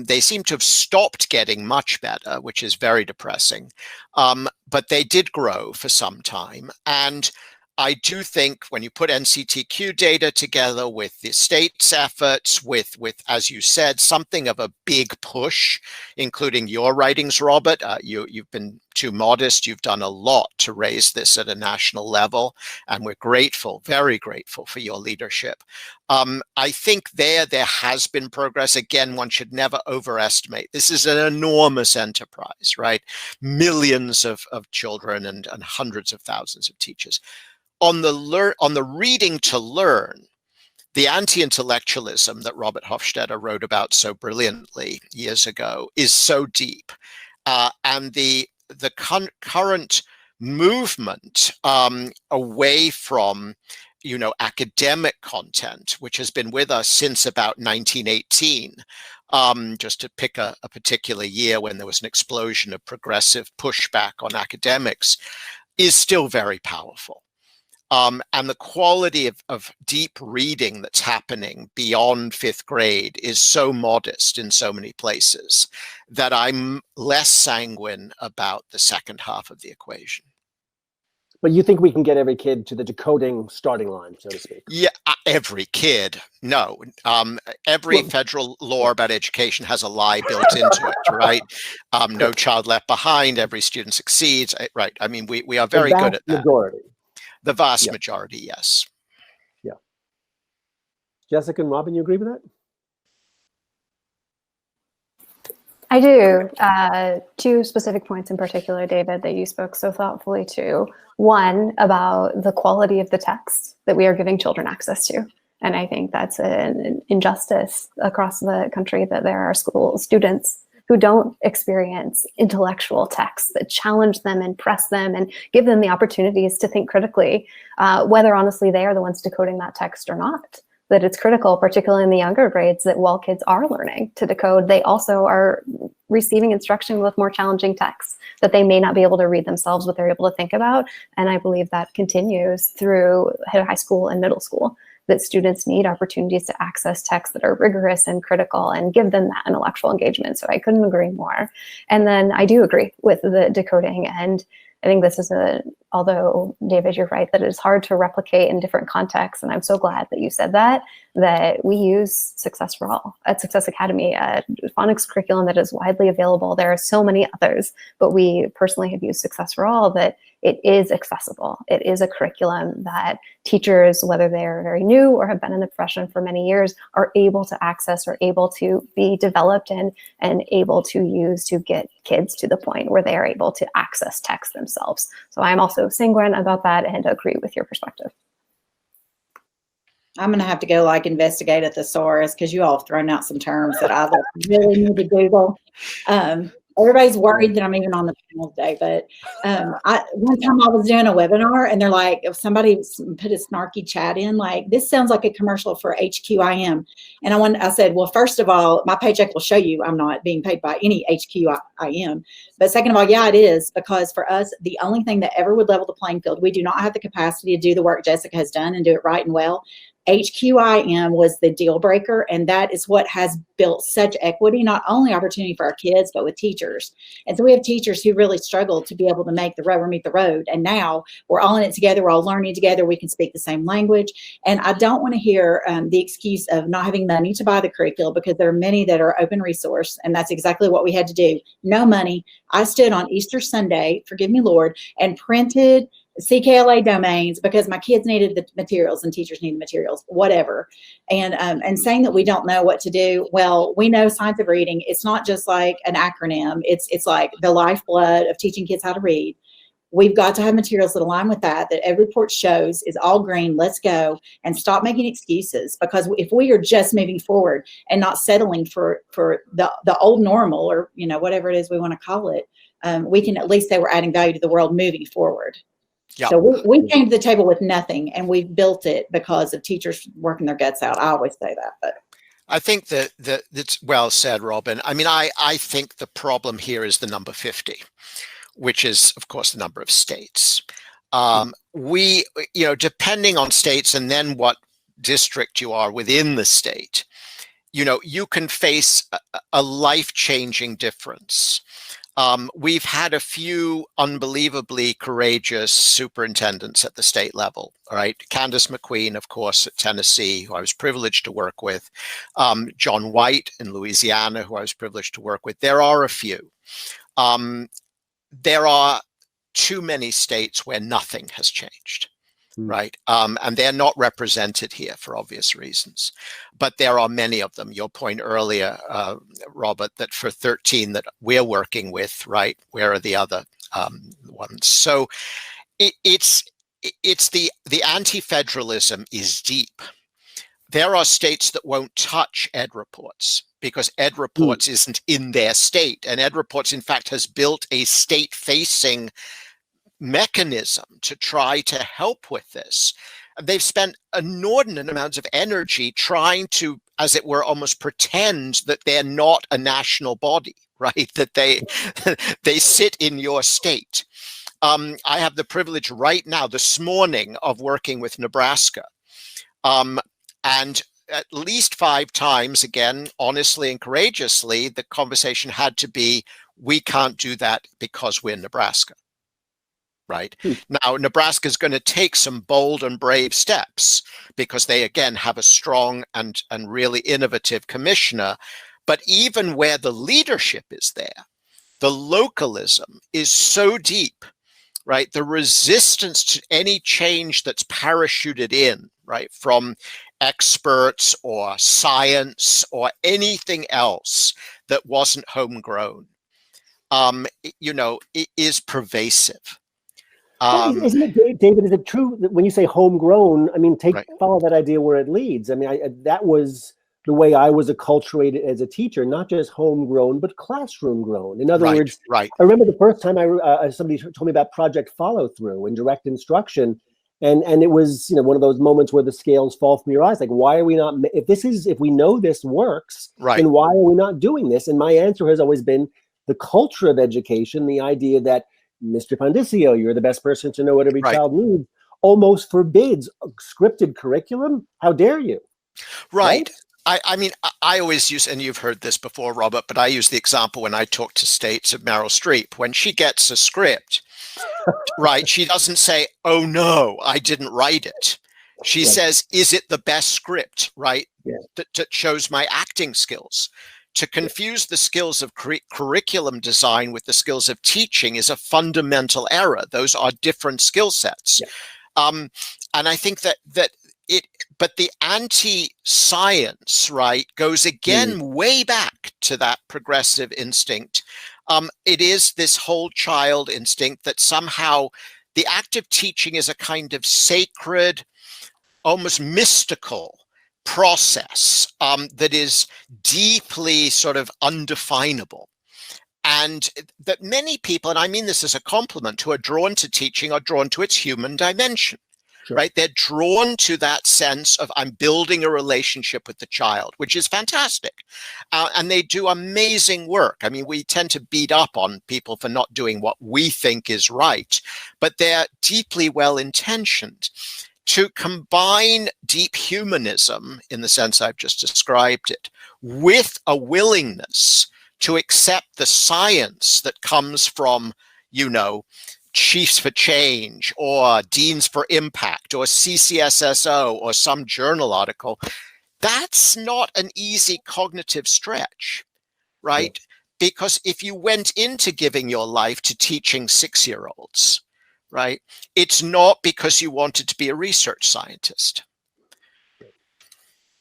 They seem to have stopped getting much better, which is very depressing. But they did grow for some time. And I do think when you put NCTQ data together with the state's efforts, with as you said, something of a big push, including your writings, Robert, you've been too modest. You've done a lot to raise this at a national level, and we're grateful, very grateful for your leadership. I think there has been progress. Again, one should never overestimate. This is an enormous enterprise, right? Millions of children and hundreds of thousands of teachers. On the reading to learn, the anti-intellectualism that Robert Hofstadter wrote about so brilliantly years ago is so deep. And the current movement away from academic content, which has been with us since about 1918, just to pick a particular year when there was an explosion of progressive pushback on academics, is still very powerful. And the quality of deep reading that's happening beyond fifth grade is so modest in so many places that I'm less sanguine about the second half of the equation. But you think we can get every kid to the decoding starting line, so to speak? Yeah, every kid. No. Every federal law about education has a lie built into it, right? No child left behind. Every student succeeds, right? I mean, we are very good at that. Majority. The vast majority, yes. Yeah. Jessica and Robin, you agree with that? I do. Two specific points in particular, David, that you spoke so thoughtfully to. One, about the quality of the text that we are giving children access to. And I think that's an injustice across the country, that there are students who don't experience intellectual texts that challenge them and press them and give them the opportunities to think critically, whether honestly they are the ones decoding that text or not. That it's critical, particularly in the younger grades, that while kids are learning to decode, they also are receiving instruction with more challenging texts that they may not be able to read themselves, but they're able to think about. And I believe that continues through high school and middle school, that students need opportunities to access texts that are rigorous and critical and give them that intellectual engagement. So I couldn't agree more. And then I do agree with the decoding. And I think this is although David, you're right that it is hard to replicate in different contexts. And I'm so glad that you said that we use Success for All at Success Academy, a phonics curriculum that is widely available. There are so many others, but we personally have used Success for All, that it is accessible. It is a curriculum that teachers, whether they're very new or have been in the profession for many years, are able to access, or able to be developed and able to use to get kids to the point where they are able to access text themselves. So I'm also sanguine about that and agree with your perspective. I'm going to have to go like investigate a thesaurus, because you all have thrown out some terms that I really need to Google. Everybody's worried that I'm even on the panel today, but one time I was doing a webinar and they're like, if somebody put a snarky chat in, like, this sounds like a commercial for HQIM. And I said, well, first of all, my paycheck will show you I'm not being paid by any HQIM. But second of all, yeah, it is, because for us, the only thing that ever would level the playing field, we do not have the capacity to do the work Jessica has done and do it right and well. HQIM was the deal breaker, and that is what has built such equity, not only opportunity for our kids, but with teachers. And so we have teachers who really struggle to be able to make the rubber meet the road. And now we're all in it together. We're all learning together. We can speak the same language. And I don't want to hear the excuse of not having money to buy the curriculum, because there are many that are open resource. And that's exactly what we had to do. No money. I stood on Easter Sunday, forgive me, Lord, and printed CKLA domains because my kids needed the materials and teachers need the materials, whatever. And saying that we don't know what to do. Well, we know science of reading. It's not just like an acronym. It's like the lifeblood of teaching kids how to read. We've got to have materials that align with that every report shows is all green. Let's go, and stop making excuses, because if we are just moving forward and not settling for the old normal, or, you know, whatever it is we want to call it, we can at least say we're adding value to the world moving forward. Yep. So we came to the table with nothing, and we've built it because of teachers working their guts out. I always say that, but I think that's well said, Robin. I mean, I think the problem here is the number 50, which is, of course, the number of states. We, you know, depending on states and then what district you are within the state, you know, you can face a life-changing difference. We've had a few unbelievably courageous superintendents at the state level, all right? Candace McQueen, of course, at Tennessee, who I was privileged to work with. John White in Louisiana, who I was privileged to work with. There are a few. There are too many states where nothing has changed. Right. And they're not represented here for obvious reasons, but there are many of them. Your point earlier, Robert, that for 13 that we're working with, right, where are the other ones? So it's the anti-federalism is deep. There are states that won't touch Ed Reports because Ed Reports isn't in their state. And Ed Reports, in fact, has built a state-facing mechanism to try to help with this. They've spent inordinate amounts of energy trying to, as it were, almost pretend that they're not a national body, right? That they sit in your state. I have the privilege right now, this morning, of working with Nebraska. And at least 5 times, again, honestly and courageously, the conversation had to be, we can't do that because we're Nebraska. Right. Now, Nebraska is going to take some bold and brave steps because they, again, have a strong and really innovative commissioner. But even where the leadership is there, the localism is so deep, right? The resistance to any change that's parachuted in, right, from experts or science or anything else that wasn't homegrown, you know, it is pervasive. Isn't it, David, is it true that when you say homegrown, I mean, follow that idea where it leads? I mean, that was the way I was acculturated as a teacher, not just homegrown, but classroom grown. In other words, I remember the first time somebody told me about project follow through and direct instruction. And it was, you know, one of those moments where the scales fall from your eyes. Like, why are we not, if we know this works, then why are we not doing this? And my answer has always been the culture of education, the idea that Mr. Pondicio, you're the best person to know what every child needs, almost forbids a scripted curriculum. How dare you? Right. I mean, I always use, and you've heard this before, Robert, but I use the example when I talk to states of Meryl Streep. When she gets a script, right? She doesn't say, oh no, I didn't write it. She says, is it the best script, right? Yeah. That shows my acting skills. To confuse the skills of curriculum design with the skills of teaching is a fundamental error. Those are different skill sets. Yeah. And I think but the anti-science, right, goes again way back to that progressive instinct. It is this whole child instinct that somehow the act of teaching is a kind of sacred, almost mystical process that is deeply sort of undefinable. And that many people, and I mean this as a compliment, who are drawn to teaching are drawn to its human dimension. Sure. Right? They're drawn to that sense of I'm building a relationship with the child, which is fantastic. And they do amazing work. I mean, we tend to beat up on people for not doing what we think is right, but they're deeply well-intentioned. To combine deep humanism, in the sense I've just described it, with a willingness to accept the science that comes from, Chiefs for Change or Deans for Impact or CCSSO or some journal article, that's not an easy cognitive stretch, right? Yeah. Because if you went into giving your life to teaching 6-year-olds, right, it's not because you wanted to be a research scientist.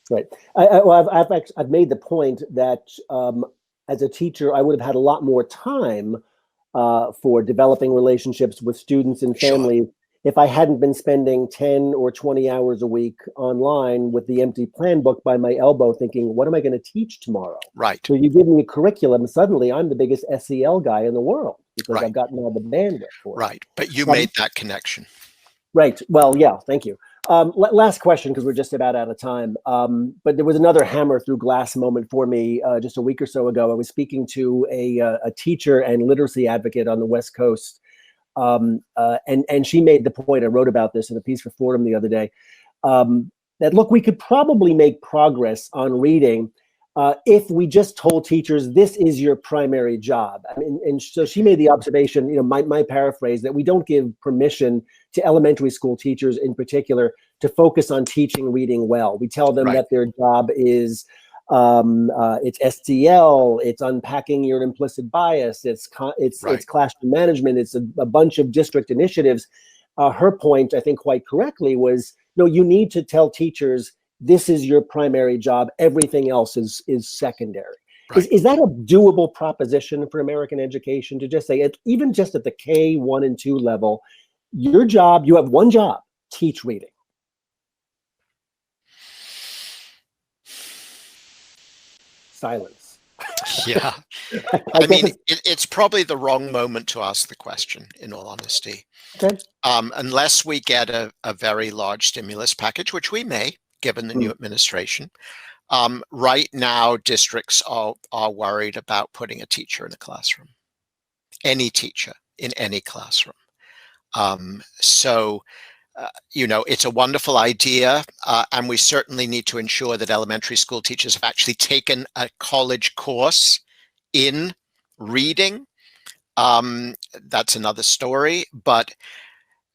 Right. I've made the point that as a teacher, I would have had a lot more time for developing relationships with students and families if I hadn't been spending 10 or 20 hours a week online with the empty plan book by my elbow thinking, what am I going to teach tomorrow? Right. So you give me a curriculum, suddenly I'm the biggest SEL guy in the world because right. I've gotten all the bandwidth for it. Right. But you made that connection. Right. Well, yeah, thank you. Last question, because we're just about out of time. But there was another hammer through glass moment for me just a week or so ago. I was speaking to a teacher and literacy advocate on the West Coast. And she made the point, I wrote about this in a piece for Fordham the other day, that, look, we could probably make progress on reading if we just told teachers, this is your primary job. I mean, and so she made the observation, my paraphrase, that we don't give permission to elementary school teachers in particular to focus on teaching reading well. We tell them that their job is it's STL, it's unpacking your implicit bias, it's classroom management, it's a bunch of district initiatives. Her point, I think quite correctly, was you need to tell teachers this is your primary job, everything else is secondary. Right. Is that a doable proposition for American education to just say, even just at the K1 and 2 level, your job, you have one job, teach reading? Silence. Yeah. I mean, it's probably the wrong moment to ask the question, in all honesty. Okay. Unless we get a very large stimulus package, which we may, given the new administration. Right now, districts are worried about putting a teacher in a classroom, any teacher in any classroom. It's a wonderful idea, and we certainly need to ensure that elementary school teachers have actually taken a college course in reading. That's another story, but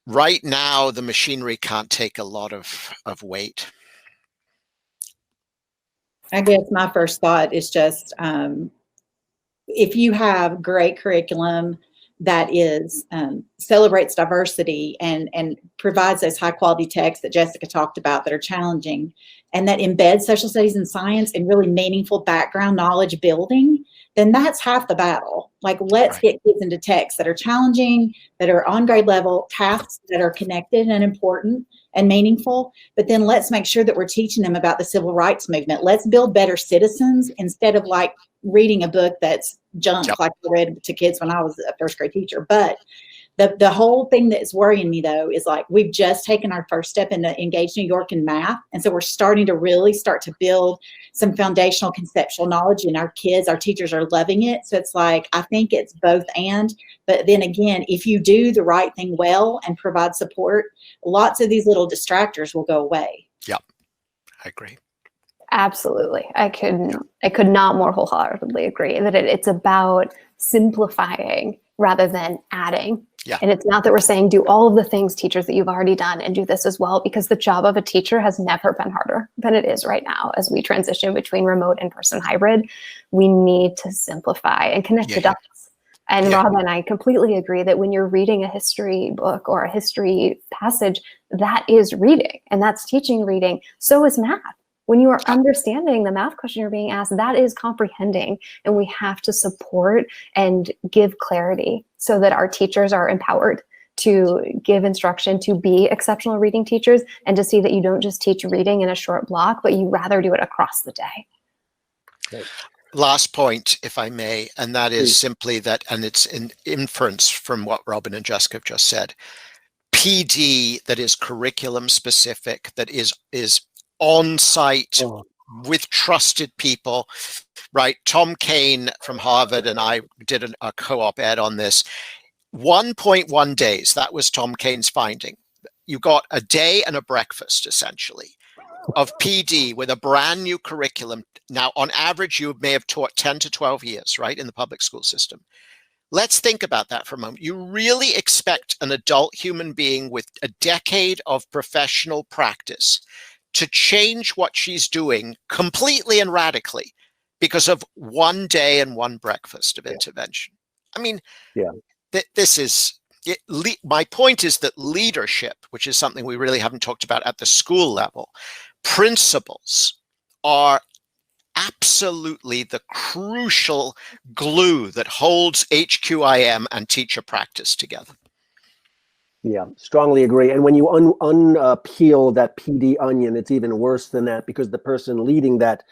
right now the machinery can't take a lot of weight. I guess my first thought is just if you have great curriculum that celebrates diversity and provides those high quality texts that Jessica talked about that are challenging, and that embeds social studies and science and really meaningful background knowledge building, then that's half the battle. Like, let's get kids into texts that are challenging, that are on grade level, tasks that are connected and important and meaningful, but then let's make sure that we're teaching them about the civil rights movement. Let's build better citizens instead of like reading a book that's junk like I read to kids when I was a first grade teacher. But the whole thing that is worrying me, though, is like we've just taken our first step into Engage New York in math. And so we're starting to really start to build some foundational conceptual knowledge, and our teachers are loving it. So it's like, I think it's both and. But then again, if you do the right thing well and provide support, lots of these little distractors will go away. Yep, I agree. Absolutely. I could not more wholeheartedly agree that it's about simplifying rather than adding. Yeah. And it's not that we're saying do all of the things, teachers, that you've already done and do this as well, because the job of a teacher has never been harder than it is right now as we transition between remote, in-person, hybrid. We need to simplify and connect the dots. And Rob and I completely agree that when you're reading a history book or a history passage, that is reading and that's teaching reading. So is math. When you are understanding the math question you're being asked, that is comprehending. And we have to support and give clarity so that our teachers are empowered to give instruction, to be exceptional reading teachers, and to see that you don't just teach reading in a short block, but you rather do it across the day. Right. Last point, if I may, and that is simply that, and it's an inference from what Robin and Jessica have just said, PD that is curriculum specific, that is on site with trusted people, right? Tom Kane from Harvard and I did a co-op ed on this. 1.1 days, that was Tom Kane's finding. You got a day and a breakfast, essentially, of PD with a brand new curriculum. Now, on average, you may have taught 10 to 12 years, right, in the public school system. Let's think about that for a moment. You really expect an adult human being with a decade of professional practice to change what she's doing completely and radically because of one day and one breakfast of intervention. I mean, this is, my point is that leadership, which is something we really haven't talked about at the school level, principles are absolutely the crucial glue that holds HQIM and teacher practice together. Yeah, strongly agree. And when you unpeel that PD onion, it's even worse than that, because the person leading that,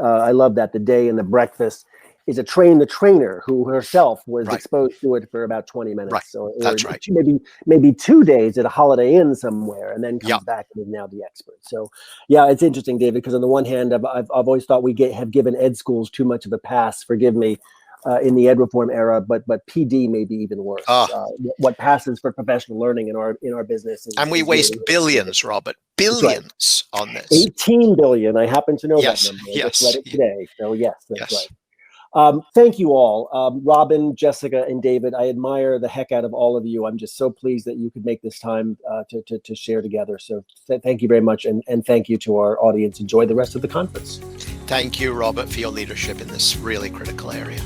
I love that, the day and the breakfast, is a the trainer who herself was exposed to it for about 20 minutes. Right. Or That's right. Maybe 2 days at a Holiday Inn somewhere, and then comes back and is now the expert. So yeah, it's interesting, David, because on the one hand, I've always thought we have given ed schools too much of a pass, forgive me, in the ed reform era, but PD may be even worse. What passes for professional learning in our business and we waste billions, Robert, billions on this. 18 billion. I happen to know that number. I just read it today. So yes, that's right. Thank you all, Robin, Jessica, and David. I admire the heck out of all of you. I'm just so pleased that you could make this time to share together. So thank you very much, and thank you to our audience. Enjoy the rest of the conference. Thank you, Robert, for your leadership in this really critical area.